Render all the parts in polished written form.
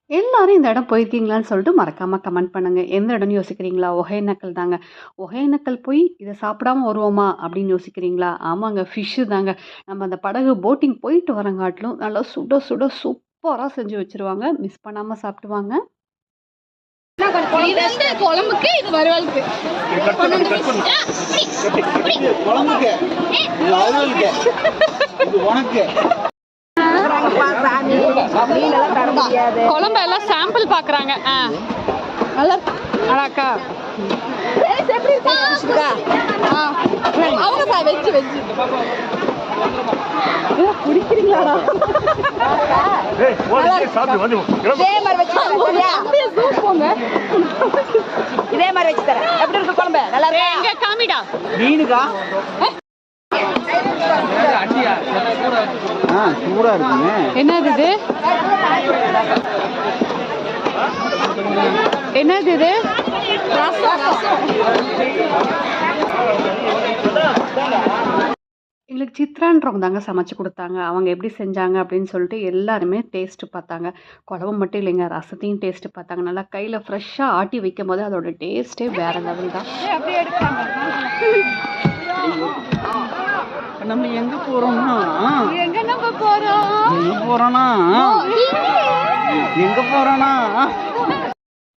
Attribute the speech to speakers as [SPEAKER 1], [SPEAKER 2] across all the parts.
[SPEAKER 1] எல்லாரும் இந்த இடம் போயிருக்கீங்களான்னு சொல்லிட்டு மறக்காம கமெண்ட் பண்ணுங்க. எந்த இடம்னு யோசிக்கிறீங்களா? ஒகேனக்கல் தாங்க. ஒகேனக்கல் போய் இத சாப்பிடாம வருவோமா அப்படின்னு யோசிக்கிறீங்களா? ஆமாங்க, ஃபிஷ்ஷு தாங்க. நம்ம அந்த படகு போட்டிங் போயிட்டு வரங்காட்டிலும் நல்லா சுட சுட சூப்பரா செஞ்சு வச்சுருவாங்க. மிஸ் பண்ணாம சாப்பிட்டு வாங்க.
[SPEAKER 2] இது வந்து குழம்புக்கு, இது வறுவலுக்கு.
[SPEAKER 3] குழம்புக்கு இது வறுவலுக்கு இது உனக்கு.
[SPEAKER 2] குழம்பு எல்லாம் சாம்பிள் பாக்குறாங்க. நல்லா அழகா அவங்க வெஜ் வெஜ் குடிக்கிறீங்களாடா?
[SPEAKER 4] இதே மாதிரி வச்சு தரேன். எப்படி இருக்கு குழம்பு? நல்லா இருக்கு.
[SPEAKER 2] எங்க காமிடா
[SPEAKER 3] மீனுக்கா? சூடா இருக்குங்க.
[SPEAKER 2] என்னது இது? என்னது இது?
[SPEAKER 1] எங்களுக்கு சித்ரான்றவங்க தாங்க சமைச்சு கொடுத்தாங்க. அவங்க எப்படி செஞ்சாங்க அப்படின்னு சொல்லிட்டு எல்லாருமே டேஸ்ட்டு பார்த்தாங்க. குழம்பு மட்டும் இல்லைங்க, ரசத்தையும் டேஸ்ட்டு பார்த்தாங்க. நல்லா கையில் ஃப்ரெஷ்ஷாக ஆட்டி வைக்கும் போது அதோட டேஸ்ட்டே வேறு லெவல் தான்.
[SPEAKER 3] நம்ம எங்க போறோம்னா
[SPEAKER 2] எங்க நம்ம போறோம்?
[SPEAKER 3] எங்க போறோம்னா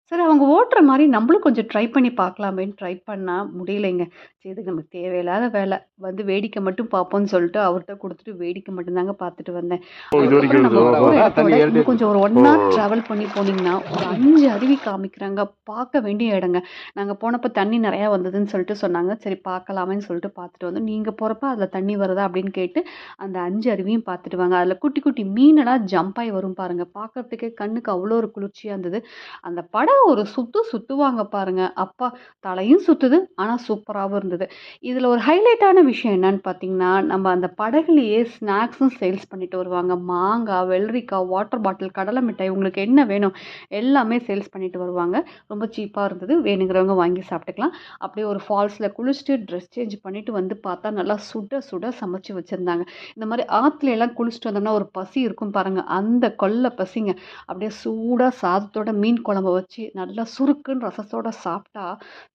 [SPEAKER 1] சரி, அவங்க ஓட்டுற மாதிரி நம்மளும் கொஞ்சம் ட்ரை பண்ணி பார்க்கலாமேன்னு ட்ரை பண்ணால் முடியலைங்க. சரி, இதுக்கு நமக்கு தேவையில்லாத வேலை, வந்து வேடிக்கை மட்டும் பார்ப்போம்னு சொல்லிட்டு அவர்கிட்ட கொடுத்துட்டு வேடிக்கை மட்டும்தாங்க பார்த்துட்டு வந்தேன். அதுக்கப்புறம் நம்ம போகிற இடத்தோட இன்னும் கொஞ்சம் ஒரு 1 hour ட்ராவல் பண்ணி போனீங்கன்னா ஒரு 5 அருவி காமிக்கிறாங்க. பார்க்க வேண்டிய இடங்க. நாங்கள் போனப்போ தண்ணி நிறையா வந்ததுன்னு சொல்லிட்டு சொன்னாங்க. சரி பார்க்கலாமேன்னு சொல்லிட்டு பார்த்துட்டு வந்தோம். நீங்கள் போகிறப்ப அதில் தண்ணி வருதா அப்படின்னு கேட்டு அந்த 5 அருவியும் பார்த்துட்டு வாங்க. அதில் குட்டி குட்டி மீனெல்லாம் ஜம்ப் ஆகி வரும் பாருங்கள். பார்க்கறதுக்கே கண்ணுக்கு அவ்வளோ ஒரு குளிர்ச்சியாக இருந்தது. அந்த படம் ஒரு சுத்துவாங்க பாருங்க. அப்பா, தலையும் சுத்துது, ஆனால் சூப்பராகவும் இருந்தது. இதில் ஒரு ஹைலைட்டான விஷயம் என்னன்னு பார்த்தீங்கன்னா, நம்ம அந்த படகுலையே ஸ்நாக்ஸும் சேல்ஸ் பண்ணிட்டு வருவாங்க. மாங்காய், வெள்ளரிக்காய், வாட்டர் பாட்டில், கடலை மிட்டாய், உங்களுக்கு என்ன வேணும் எல்லாமே சேல்ஸ் பண்ணிட்டு வருவாங்க. ரொம்ப சீப்பாக இருந்தது. வேணுங்கிறவங்க வாங்கி சாப்பிட்டுக்கலாம். அப்படியே ஒரு ஃபால்ஸில் குளிச்சுட்டு ட்ரெஸ் சேஞ்ச் பண்ணிட்டு வந்து பார்த்தா நல்லா சுட சுட சமைச்சு வச்சுருந்தாங்க. இந்த மாதிரி ஆற்றுல எல்லாம் குளிச்சுட்டு வந்தோம்னா ஒரு பசி இருக்கும் பாருங்கள், அந்த கொல்லை பசிங்க. அப்படியே சூடாக சாதத்தோட மீன் குழம்பு வச்சு நல்லா சுருக்குன்னு ரசத்தோட சாப்பிட்டா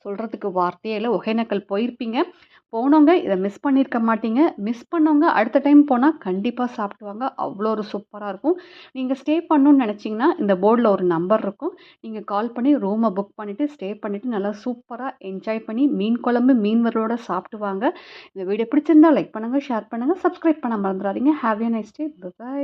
[SPEAKER 1] சொல்கிறதுக்கு வார்த்தையே இல்லை. ஒகேனக்கல் போயிருப்பீங்க, போனவங்க இதை மிஸ் பண்ணியிருக்க மாட்டீங்க. மிஸ் பண்ணவங்க அடுத்த டைம் போனால் கண்டிப்பாக சாப்பிடுவாங்க. அவ்வளோ ஒரு சூப்பராக இருக்கும். நீங்கள் ஸ்டே பண்ணணுன்னு நினச்சிங்கன்னா இந்த போர்டில் ஒரு நம்பர் இருக்கும். நீங்கள் கால் பண்ணி ரூமை புக் பண்ணிவிட்டு ஸ்டே பண்ணிவிட்டு நல்லா சூப்பராக என்ஜாய் பண்ணி மீன் குழம்பு மீன் வறுவலோட சாப்பிடுவாங்க. இந்த வீடியோ பிடிச்சிருந்தா லைக் பண்ணுங்கள், ஷேர் பண்ணுங்கள், சப்ஸ்கிரைப் பண்ண மறந்துடாதீங்க. Have a nice day. By.